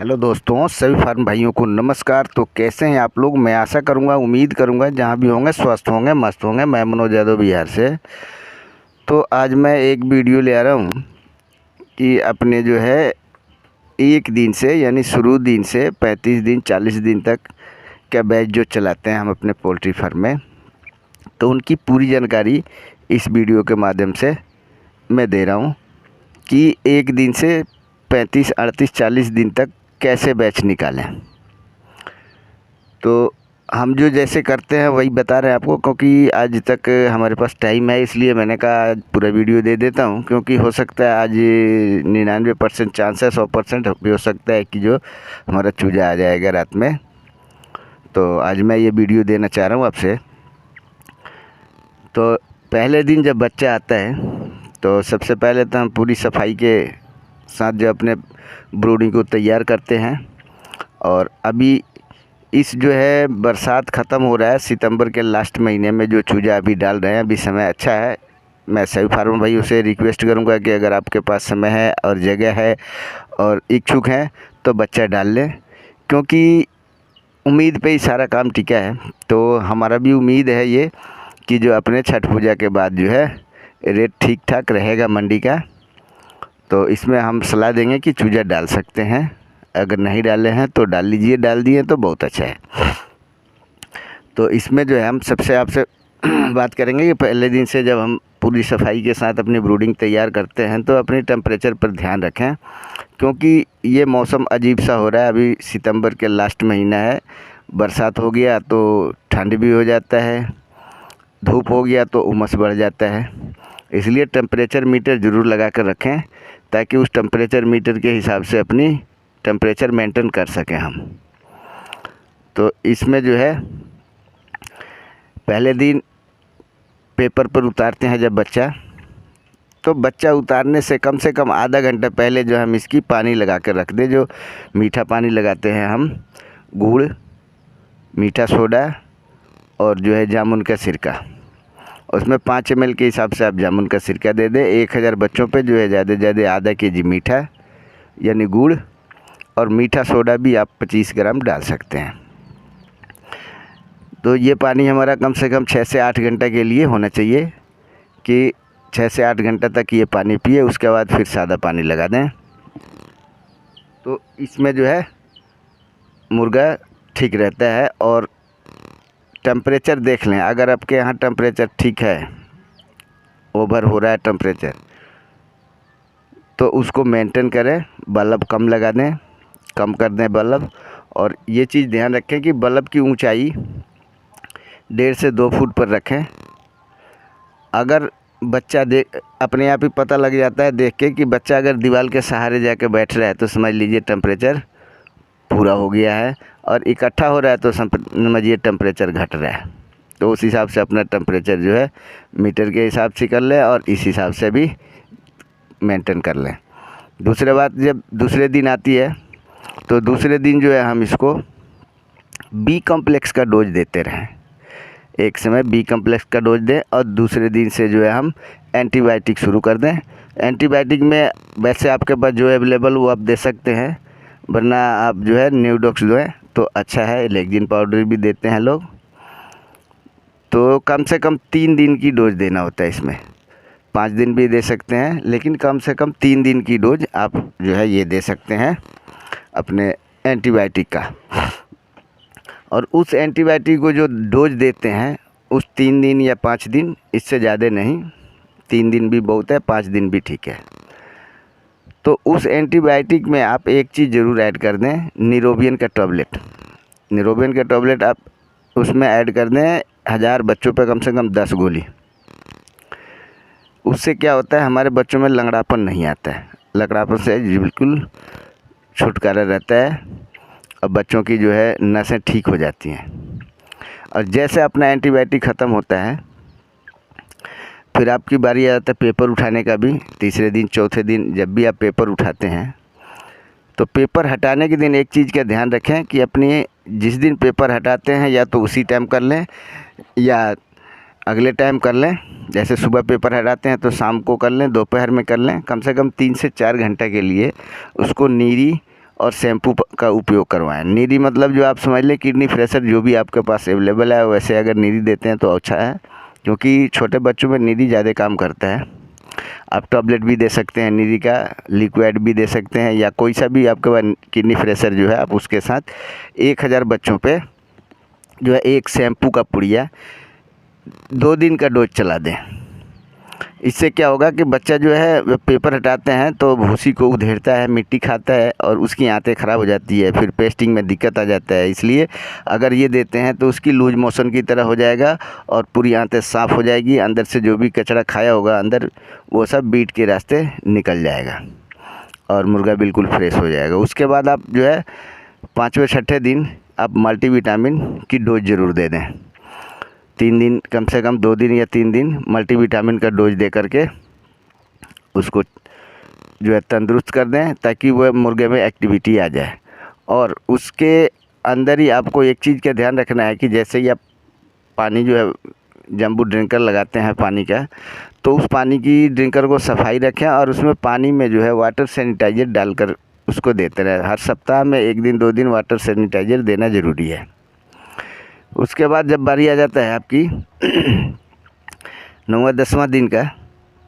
Hello दोस्तों, सभी farm भाइयों को नमस्कार। तो कैसे हैं आप लोग? मैं आशा करूंगा, उम्मीद करूंगा जहां भी होंगे स्वस्थ होंगे, मस्त होंगे। मैं मनोज यादव बिहार से। तो आज मैं एक वीडियो ले आ रहा हूं कि अपने जो है एक दिन से यानी शुरू दिन से 35 दिन 40 दिन तक क्या बैच जो चलाते हैं हम अपने पोल्ट्री फार्म में, तो उनकी पूरी जानकारी इस वीडियो के माध्यम से मैं दे रहा हूँ कि एक दिन से 35 38 40 दिन तक कैसे बैच निकालें। तो हम जो जैसे करते हैं वही बता रहे हैं आपको, क्योंकि आज तक हमारे पास टाइम है, इसलिए मैंने कहा आज पूरा वीडियो दे देता हूं। क्योंकि हो सकता है आज 99% चांस है, 100% भी हो सकता है कि जो हमारा चूजा आ जाएगा रात में। तो आज मैं ये वीडियो देना चाह रहा हूँ आपसे। तो पहले दिन जब बच्चा आता है तो सबसे पहले तो हम पूरी सफाई के साथ जो अपने ब्रूडिंग को तैयार करते हैं। और अभी इस जो है बरसात ख़त्म हो रहा है, सितंबर के लास्ट महीने में जो चूजा अभी डाल रहे हैं, अभी समय अच्छा है। मैं सभी फार्मर भाइयों से रिक्वेस्ट करूंगा कि अगर आपके पास समय है और जगह है और इच्छुक हैं तो बच्चा डाल लें, क्योंकि उम्मीद पे ही सारा काम टिका है। तो हमारा भी उम्मीद है ये कि जो अपने छठ पूजा के बाद जो है रेट ठीक ठाक रहेगा मंडी का। तो इसमें हम सलाह देंगे कि चूजा डाल सकते हैं। अगर नहीं डाले हैं तो डाल लीजिए, डाल दिए तो बहुत अच्छा है। तो इसमें जो है हम सबसे आपसे बात करेंगे कि पहले दिन से जब हम पूरी सफाई के साथ अपनी ब्रूडिंग तैयार करते हैं तो अपनी टेम्परेचर पर ध्यान रखें, क्योंकि ये मौसम अजीब सा हो रहा है। अभी सितंबर के लास्ट महीना है, बरसात हो गया तो ठंड भी हो जाता है, धूप हो गया तो उमस बढ़ जाता है। इसलिए टेम्परेचर मीटर ज़रूर लगा कर रखें, ताकि उस टेम्परेचर मीटर के हिसाब से अपनी टेम्परेचर मेंटेन कर सकें हम। तो इसमें जो है पहले दिन पेपर पर उतारते हैं जब बच्चा, तो बच्चा उतारने से कम आधा घंटा पहले जो हम इसकी पानी लगा कर रख दें। जो मीठा पानी लगाते हैं हम, गुड़, मीठा सोडा और जो है जामुन का सिरका, उसमें 5 ml के हिसाब से आप जामुन का सिरका दे दें। 1000 बच्चों पे जो है ज़्यादा से ज़्यादा आधा kg मीठा यानी गुड़, और मीठा सोडा भी आप 25 ग्राम डाल सकते हैं। तो ये पानी हमारा कम से कम 6 से 8 घंटा के लिए होना चाहिए, कि 6 से 8 घंटा तक ये पानी पिए। उसके बाद फिर सादा पानी लगा दें। तो इसमें जो है मुर्गा ठीक रहता है। और टेम्परेचर देख लें, अगर आपके यहाँ टेम्परेचर ठीक है, ओवर हो रहा है टेम्परेचर, तो उसको मेंटेन करें। बल्ब कम लगा दें, कम कर दें बल्ब। और ये चीज़ ध्यान रखें कि बल्ब की ऊंचाई 1.5 से 2 फुट पर रखें। अगर बच्चा अपने आप ही पता लग जाता है देख के कि बच्चा अगर दीवार के सहारे जाके बैठ रहा है तो समझ लीजिए टेम्परेचर पूरा हो गया है, और इकट्ठा हो रहा है तो समझिए टेम्परेचर घट रहा है। तो उस हिसाब से अपना टेम्परेचर जो है मीटर के हिसाब से कर लें और इस हिसाब से भी मेंटेन कर लें। दूसरी बात, जब दूसरे दिन आती है तो दूसरे दिन जो है हम इसको बी कॉम्प्लेक्स का डोज देते रहें। एक समय बी कॉम्प्लेक्स का डोज दें और दूसरे दिन से जो है हम एंटीबायोटिक शुरू कर दें। एंटीबायोटिक में वैसे आपके पास जो अवेलेबल वो आप दे सकते हैं, वरना आप जो है न्यूडॉक्स जो है तो अच्छा है। लेक्जिन पाउडर भी देते हैं लोग। तो कम से कम 3 दिन की डोज देना होता है इसमें। 5 दिन भी दे सकते हैं, लेकिन कम से कम 3 दिन की डोज आप जो है ये दे सकते हैं अपने एंटीबायोटिक का। और उस एंटीबायोटिक को जो डोज देते हैं उस 3 दिन या 5 दिन, इससे ज़्यादा नहीं। 3 दिन भी बहुत है, 5 दिन भी ठीक है। तो उस एंटीबायोटिक में आप एक चीज़ ज़रूर ऐड कर दें, न्यूरोबियन का टैबलेट। न्यूरोबियन का टैबलेट आप उसमें ऐड कर दें 1000 बच्चों पे कम से कम 10 गोली। उससे क्या होता है, हमारे बच्चों में लंगड़ापन नहीं आता है। लंगड़ापन से बिल्कुल छुटकारा रहता है और बच्चों की जो है नसें ठीक हो जाती हैं। और जैसे अपना एंटीबायोटिक ख़त्म होता है फिर आपकी बारी आ जाता है पेपर उठाने का भी। तीसरे दिन चौथे दिन जब भी आप पेपर उठाते हैं तो पेपर हटाने के दिन एक चीज़ का ध्यान रखें कि अपनी जिस दिन पेपर हटाते हैं या तो उसी टाइम कर लें या अगले टाइम कर लें। जैसे सुबह पेपर हटाते हैं तो शाम को कर लें, दोपहर में कर लें। कम से कम 3 से 4 घंटा के लिए उसको नीरी और शैम्पू का उपयोग करवाएं। नीरी मतलब जो आप समझ लें किडनी फ्रेशर जो भी आपके पास अवेलेबल है, वैसे अगर नीरी देते हैं तो अच्छा है, क्योंकि छोटे बच्चों में नीरी ज़्यादा काम करता है। आप टैबलेट भी दे सकते हैं नीरी का, लिक्विड भी दे सकते हैं, या कोई सा भी आपके पास किडनी फ्रेशर जो है आप उसके साथ 1000 बच्चों पे जो है एक शैम्पू का पुड़िया 2 दिन का डोज चला दें। इससे क्या होगा कि बच्चा जो है पेपर हटाते हैं तो भूसी को उधेड़ता है, मिट्टी खाता है और उसकी आंतें ख़राब हो जाती है, फिर पेस्टिंग में दिक्कत आ जाता है। इसलिए अगर ये देते हैं तो उसकी लूज मोशन की तरह हो जाएगा और पूरी आंतें साफ़ हो जाएगी, अंदर से जो भी कचरा खाया होगा अंदर वो सब बीट के रास्ते निकल जाएगा और मुर्गा बिल्कुल फ्रेश हो जाएगा। उसके बाद आप जो है 5वें 6ठे दिन आप मल्टीविटामिन की डोज ज़रूर दे दें। 3 दिन, कम से कम 2 दिन या 3 दिन मल्टीविटामिन का डोज दे करके उसको जो है तंदुरुस्त कर दें, ताकि वह मुर्गे में एक्टिविटी आ जाए। और उसके अंदर ही आपको एक चीज़ का ध्यान रखना है कि जैसे ही आप पानी जो है जंबू ड्रिंकर लगाते हैं पानी का, तो उस पानी की ड्रिंकर को सफाई रखें और उसमें पानी में जो है वाटर सैनिटाइज़र डालकर उसको देते रहें। हर सप्ताह में 1 दिन 2 दिन वाटर सैनिटाइज़र देना ज़रूरी है। उसके बाद जब बारी आ जाता है आपकी 9वां 10वां दिन का,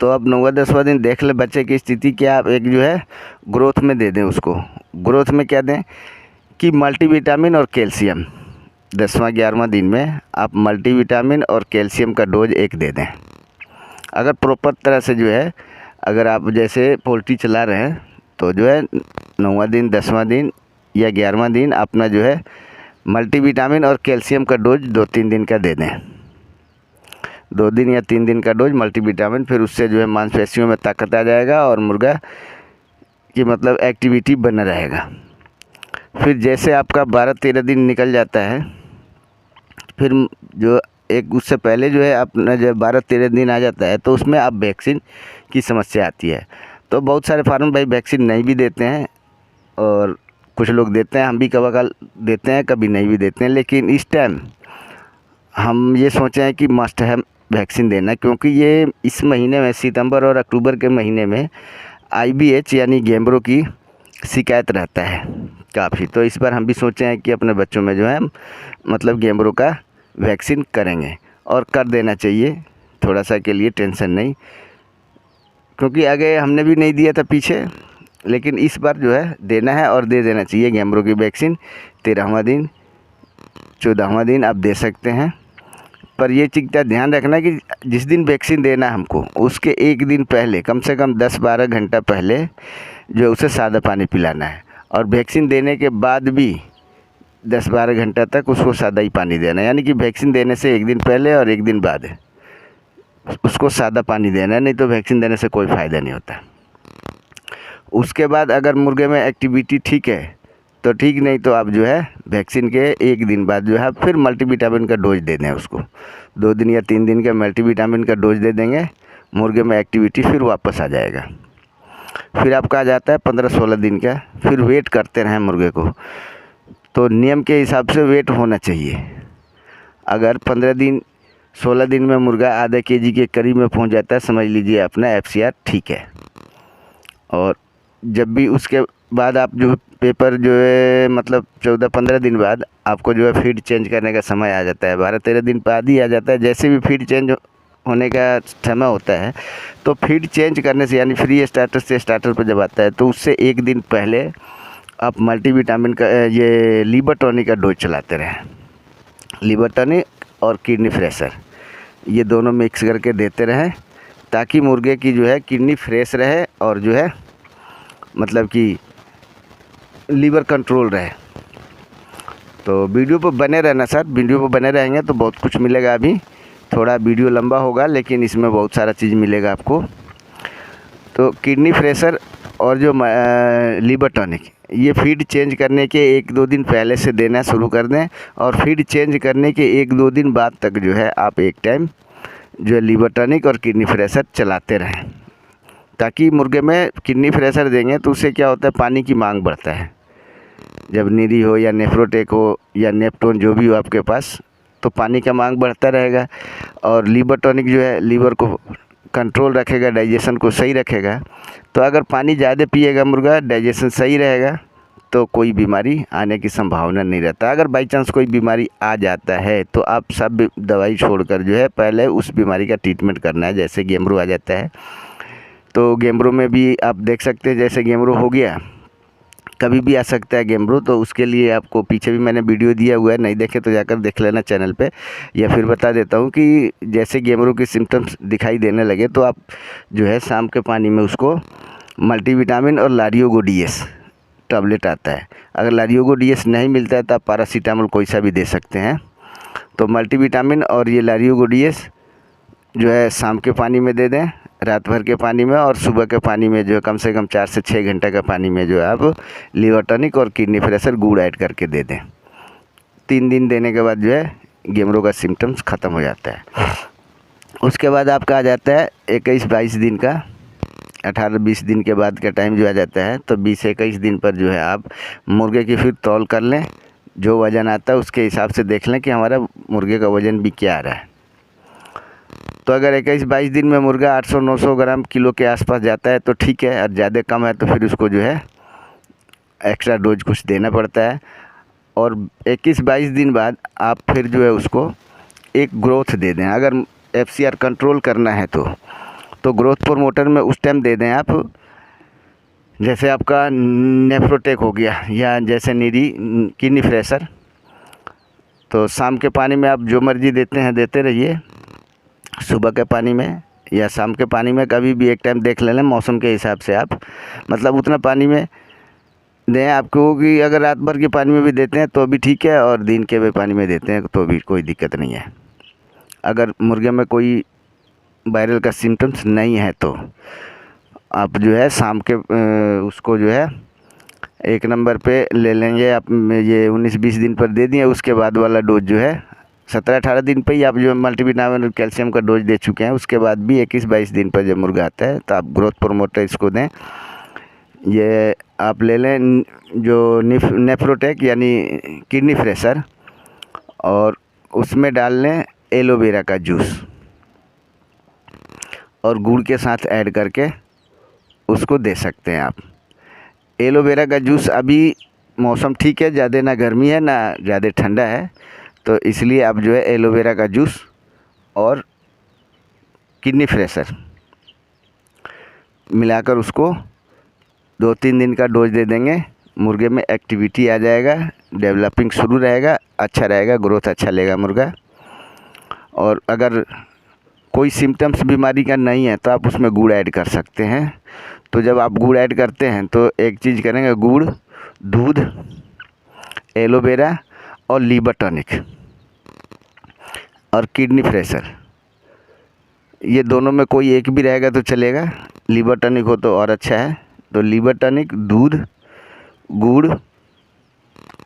तो अब 9वां 10वां दिन देख ले बच्चे की स्थिति क्या, आप एक जो है ग्रोथ में दे दें उसको। ग्रोथ में क्या दें कि मल्टीविटामिन और कैल्शियम 10वां 11वां दिन में आप मल्टीविटामिन और कैल्शियम का डोज एक दे दें। अगर प्रॉपर तरह से जो है, अगर आप जैसे पोल्ट्री चला रहे हैं तो जो है 9वां दिन 10वां दिन या 11वां दिन अपना जो है मल्टीविटामिन और कैल्शियम का डोज 2-3 दिन का दे दें। 2 दिन या 3 दिन का डोज मल्टीविटामिन, फिर उससे जो है मांसपेशियों में ताकत आ जाएगा और मुर्गा की मतलब एक्टिविटी बना रहेगा। फिर जैसे आपका 12-13 दिन निकल जाता है, फिर जो एक उससे पहले जो है अपना जब 12-13 दिन आ जाता है तो उसमें आप वैक्सीन की समस्या आती है। तो बहुत सारे फार्म भाई वैक्सीन नहीं भी देते हैं और कुछ लोग देते हैं, हम भी कभी देते हैं, कभी नहीं भी देते हैं। लेकिन इस टाइम हम ये सोचे हैं कि मस्ट है वैक्सीन देना, क्योंकि ये इस महीने में सितंबर और अक्टूबर के महीने में IBH यानी गैम्बरो की शिकायत रहता है काफ़ी। तो इस बार हम भी सोचे हैं कि अपने बच्चों में जो है मतलब गैम्बरो का वैक्सीन करेंगे और कर देना चाहिए, थोड़ा सा के लिए टेंशन नहीं, क्योंकि आगे हमने भी नहीं दिया था पीछे, लेकिन इस बार जो है देना है और दे देना चाहिए गैम्बरो की वैक्सीन। 13वां दिन 14वां दिन आप दे सकते हैं। पर ये चीज़ का ध्यान रखना कि जिस दिन वैक्सीन देना है हमको उसके 1 दिन पहले, कम से कम 10-12 घंटा पहले जो उसे सादा पानी पिलाना है, और वैक्सीन देने के बाद भी 10-12 घंटा तक उसको सादा ही पानी देना है। यानी कि वैक्सीन देने से 1 दिन पहले और 1 दिन बाद उसको सादा पानी देना है, नहीं तो वैक्सीन देने से कोई फ़ायदा नहीं होता। उसके बाद अगर मुर्गे में एक्टिविटी ठीक है तो ठीक, नहीं तो आप जो है वैक्सीन के 1 दिन बाद जो है फिर मल्टीविटामिन का डोज दे दें उसको। 2 दिन या 3 दिन का मल्टीविटामिन का डोज दे देंगे, मुर्गे में एक्टिविटी फिर वापस आ जाएगा। फिर आपका आ जाता है 15-16 दिन का। फिर वेट करते रहें मुर्गे को, तो नियम के हिसाब से वेट होना चाहिए। अगर 15 दिन 16 दिन में मुर्गा आधा kg के करीब में पहुंच जाता है, समझ लीजिए अपना FCR ठीक है। और जब भी उसके बाद आप जो पेपर जो है मतलब 14-15 दिन बाद आपको जो है फीड चेंज करने का समय आ जाता है, 12-13 दिन बाद ही आ जाता है। जैसे भी फीड चेंज होने का समय होता है तो फीड चेंज करने से, यानी फ्री स्टार्टर से स्टार्टर पर जब आता है तो उससे 1 दिन पहले आप मल्टीविटामिन का ये लीवर टॉनिक का डोज चलाते रहें। लीवर टॉनिक और किडनी फ्रेशर ये दोनों मिक्स करके देते रहें, ताकि मुर्गे की जो है किडनी फ्रेश रहे और जो है मतलब कि लीवर कंट्रोल रहे। तो वीडियो पर बने रहना सर, वीडियो पर बने रहेंगे तो बहुत कुछ मिलेगा। अभी थोड़ा वीडियो लंबा होगा लेकिन इसमें बहुत सारा चीज़ मिलेगा आपको। तो किडनी फ्रेशर और जो लीवर टॉनिक, ये फीड चेंज करने के 1-2 दिन पहले से देना शुरू कर दें, और फीड चेंज करने के 1-2 दिन बाद तक जो है आप एक टाइम जो है लीवर टॉनिक और किडनी फ्रेशर चलाते रहें, ताकि मुर्गे में किडनी फ्रेशर देंगे तो उससे क्या होता है, पानी की मांग बढ़ता है। जब नीरी हो या नेफ्रोटेक हो या नेपटोन जो भी हो आपके पास, तो पानी का मांग बढ़ता रहेगा। और लीवर टॉनिक जो है लीवर को कंट्रोल रखेगा, डाइजेशन को सही रखेगा। तो अगर पानी ज़्यादा पिएगा मुर्गा, डाइजेशन सही रहेगा तो कोई बीमारी आने की संभावना नहीं रहता। अगर बाई चांस कोई बीमारी आ जाता है तो आप सब दवाई छोड़कर जो है पहले उस बीमारी का ट्रीटमेंट करना है। जैसे गेमरू आ जाता है तो गेमरू में भी आप देख सकते हैं, जैसे गेमरू हो गया, कभी भी आ सकता है गेमरू, तो उसके लिए आपको पीछे भी मैंने वीडियो दिया हुआ है, नहीं देखे तो जाकर देख लेना चैनल पे। या फिर बता देता हूँ कि जैसे गेमरू के सिम्टम्स दिखाई देने लगे तो आप जो है शाम के पानी में उसको मल्टीविटामिन और लारियोगो डीएस टैबलेट आता है। अगर लारियोगो डीएस नहीं मिलता है तो आप पैरासीटामोल कोई सा भी दे सकते हैं। तो मल्टीविटामिन और ये लारियोगो डीएस जो है शाम के पानी में दे दें, रात भर के पानी में, और सुबह के पानी में जो है कम से कम 4 से 6 घंटे का पानी में जो है आप लीवर टॉनिक और किडनी फ्रेशर गुड़ ऐड करके दे दें। 3 दिन देने के बाद जो है गेमरू का सिम्टम्स ख़त्म हो जाता है। उसके बाद आपका आ जाता है 21-22 दिन का, 18-20 दिन के बाद का टाइम जो आ जाता है, तो 20-21 दिन पर जो है आप मुर्गे की फिर तौल कर लें। जो वज़न आता है उसके हिसाब से देख लें कि हमारा मुर्गे का वज़न भी क्या आ रहा है। तो अगर 21-22 दिन में मुर्गा 800-900 ग्राम किलो के आसपास जाता है तो ठीक है, और ज़्यादा कम है तो फिर उसको जो है एक्स्ट्रा डोज कुछ देना पड़ता है। और 21-22 दिन बाद आप फिर जो है उसको एक ग्रोथ दे दें। अगर FCR कंट्रोल करना है तो ग्रोथ प्रोमोटर में उस टाइम दे दें आप, जैसे आपका नेफ्रोटेक हो गया या जैसे नीरी किडनी फ्रेशर। तो शाम के पानी में आप जो मर्जी देते हैं देते रहिए, सुबह के पानी में या शाम के पानी में, कभी भी एक टाइम देख लें मौसम के हिसाब से आप मतलब उतना पानी में दें आपको। कि अगर रात भर के पानी में भी देते हैं तो भी ठीक है, और दिन के भी पानी में देते हैं तो भी कोई दिक्कत नहीं है। अगर मुर्गे में कोई वायरल का सिम्टम्स नहीं है तो आप जो है शाम के उसको जो है 1 नंबर पे ले लेंगे आप। ये 19-20 दिन पर दे दिए, उसके बाद वाला डोज जो है 17-18 दिन पे ही आप जो मल्टीविटामिन और कैल्शियम का डोज दे चुके हैं। उसके बाद भी 21-22 दिन पर जब मुर्गा आता है तो आप ग्रोथ प्रोमोटर इसको दें। ये आप ले लें जो नेफ्रोटेक यानी किडनी फ्रेशर, और उसमें डाल लें एलोवेरा का जूस और गुड़ के साथ ऐड करके उसको दे सकते हैं आप। एलोवेरा का जूस अभी मौसम ठीक है, ज़्यादा ना गर्मी है ना ज़्यादा ठंडा है, तो इसलिए आप जो है एलोवेरा का जूस और किडनी फ्रेशर मिलाकर उसको 2-3 दिन का डोज दे देंगे। मुर्गे में एक्टिविटी आ जाएगा, डेवलपिंग शुरू रहेगा, अच्छा रहेगा, ग्रोथ अच्छा लेगा मुर्गा। और अगर कोई सिम्टम्स बीमारी का नहीं है तो आप उसमें गुड़ ऐड कर सकते हैं। तो जब आप गुड़ ऐड करते हैं तो एक चीज़ करेंगे, गुड़, दूध, एलोवेरा और लीवर टॉनिक और किडनी फ्रेशर, ये दोनों में कोई एक भी रहेगा तो चलेगा। लीवर टॉनिक हो तो और अच्छा है। तो लीवर टॉनिक, दूध, गुड़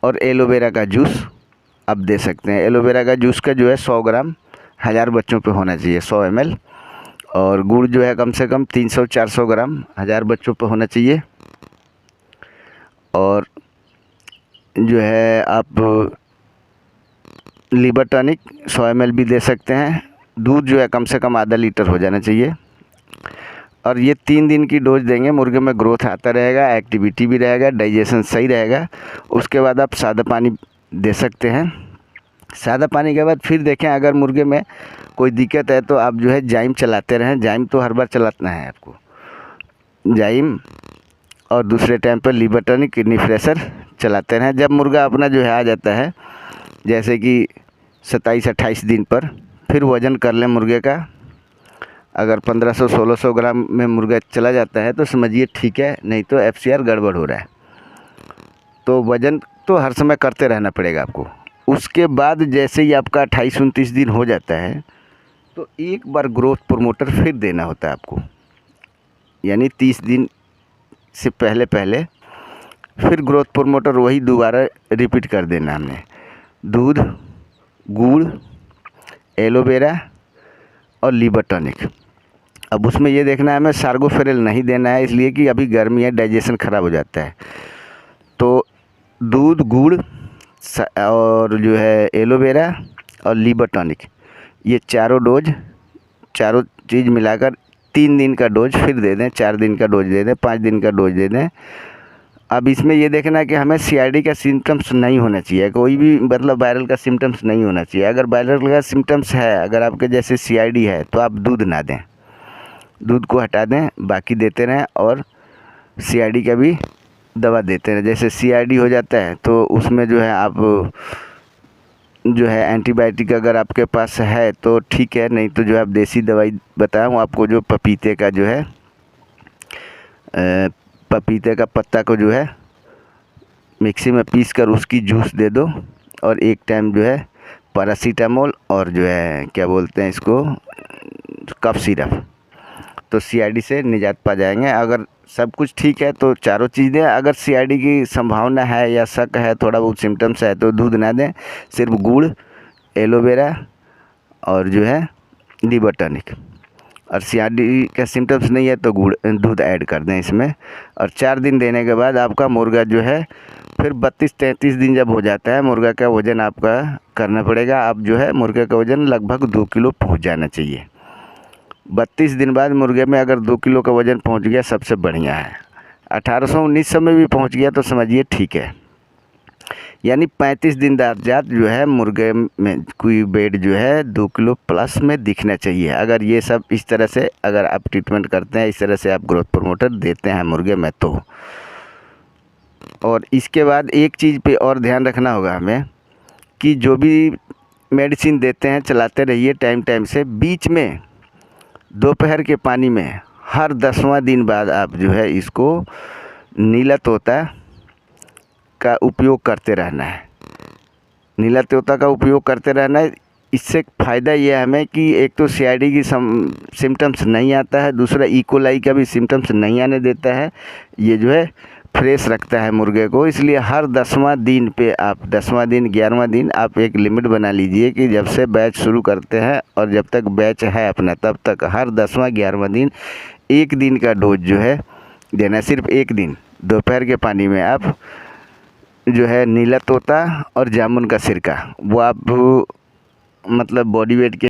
और एलोवेरा का जूस आप दे सकते हैं। एलोवेरा का जूस का जो है 100 ग्राम 1000 बच्चों पे होना चाहिए, 100 ml। और गुड़ जो है कम से कम 300-400 ग्राम 1000 बच्चों पे होना चाहिए। और जो है आप लीवर टॉनिक 100 ml भी दे सकते हैं। दूध जो है कम से कम आधा लीटर हो जाना चाहिए। और ये 3 दिन की डोज देंगे। मुर्गे में ग्रोथ आता रहेगा, एक्टिविटी भी रहेगा, डाइजेशन सही रहेगा। उसके बाद आप सादा पानी दे सकते हैं। सादा पानी के बाद फिर देखें अगर मुर्गे में कोई दिक्कत है तो आप जो है जाइम चलाते रहें। जाइम तो हर बार चलाना है आपको, जाइम, और दूसरे टाइम पर लीवर टॉनिक, किडनी फ्रेशर चलाते रहें। जब मुर्गा अपना जो है आ जाता है, जैसे कि 27-28 दिन पर, फिर वज़न कर लें मुर्गे का। अगर 1500-1600 ग्राम में मुर्गा चला जाता है तो समझिए ठीक है, नहीं तो FCR गड़बड़ हो रहा है। तो वज़न तो हर समय करते रहना पड़ेगा आपको। उसके बाद जैसे ही आपका 28-29 दिन हो जाता है तो एक बार ग्रोथ प्रोमोटर फिर देना होता है आपको, यानी 30 दिन से पहले फिर ग्रोथ प्रोमोटर वही दोबारा रिपीट कर देना हमने। दूध, गुड़, एलोवेरा और लीवर टॉनिक। अब उसमें ये देखना है हमें सार्गोफेरल नहीं देना है, इसलिए कि अभी गर्मी है, डाइजेशन ख़राब हो जाता है। तो दूध, गुड़ और जो है एलोवेरा और लीवर टॉनिक, ये चारों चीज़ मिलाकर 3 दिन का डोज फिर दे दें, 4 दिन का डोज दे दें, 5 दिन का डोज दे दें। अब इसमें ये देखना है कि हमें CID का सिम्टम्स नहीं होना चाहिए, कोई भी मतलब वायरल का सिम्टम्स नहीं होना चाहिए। अगर वायरल का सिम्टम्स है, अगर आपके जैसे CID है, तो आप दूध ना दें, दूध को हटा दें, बाकी देते रहें। और CID का भी दवा देते रहें। जैसे CID हो जाता है तो उसमें जो है आप जो है एंटीबायोटिक अगर आपके पास है तो ठीक है, नहीं तो जो है आप देसी दवाई बताया हूँ आपको, जो पपीते का जो है पपीते का पत्ता को जो है मिक्सी में पीस कर उसकी जूस दे दो, और एक टाइम जो है पैरासीटामोल और जो है क्या बोलते हैं इसको, कफ सिरप, तो CID से निजात पा जाएंगे। अगर सब कुछ ठीक है तो चारों चीज़ें। अगर CID की संभावना है या शक है, थोड़ा बहुत सिम्टम्स है, तो दूध ना दें, सिर्फ गुड़, एलोवेरा और जो है लीवर टॉनिक। और CID का सिम्टम्स नहीं है तो दूध ऐड कर दें इसमें। और 4 दिन देने के बाद आपका मुर्गा जो है फिर 32-33 दिन जब हो जाता है, मुर्गा का वज़न आपका करना पड़ेगा। आप जो है मुर्गे का वज़न लगभग 2 किलो पहुँच जाना चाहिए। 32 दिन बाद मुर्गे में अगर 2 किलो का वज़न पहुंच गया, सबसे बढ़िया है। 1800-1900 में भी पहुंच गया तो समझिए ठीक है। यानी 35 दिन जात जो है मुर्गे में कोई वेट जो है 2 किलो प्लस में दिखना चाहिए। अगर ये सब इस तरह से अगर आप ट्रीटमेंट करते हैं, इस तरह से आप ग्रोथ प्रमोटर देते हैं मुर्गे में तो। और इसके बाद एक चीज़ पे और ध्यान रखना होगा हमें कि जो भी मेडिसिन देते हैं चलाते रहिए टाइम से। बीच में दोपहर के पानी में हर 10वां दिन बाद आप जो है इसको नीला तोता का उपयोग करते रहना है। नीला तोता का उपयोग करते रहना है। इससे फ़ायदा ये है हमें कि एक तो CID की सिम्टम्स नहीं आता है, दूसरा E. coli का भी सिम्टम्स नहीं आने देता है। ये जो है फ्रेश रखता है मुर्गे को। इसलिए हर 10वां दिन पे आप 10वां दिन 11वां दिन आप एक लिमिट बना लीजिए कि जब से बैच शुरू करते हैं और जब तक बैच है अपना, तब तक हर 10वां 11वां दिन 1 दिन का डोज जो है देना। सिर्फ 1 दिन दोपहर के पानी में आप जो है नीला तोता और जामुन का सिरका, वो आप मतलब बॉडी वेट के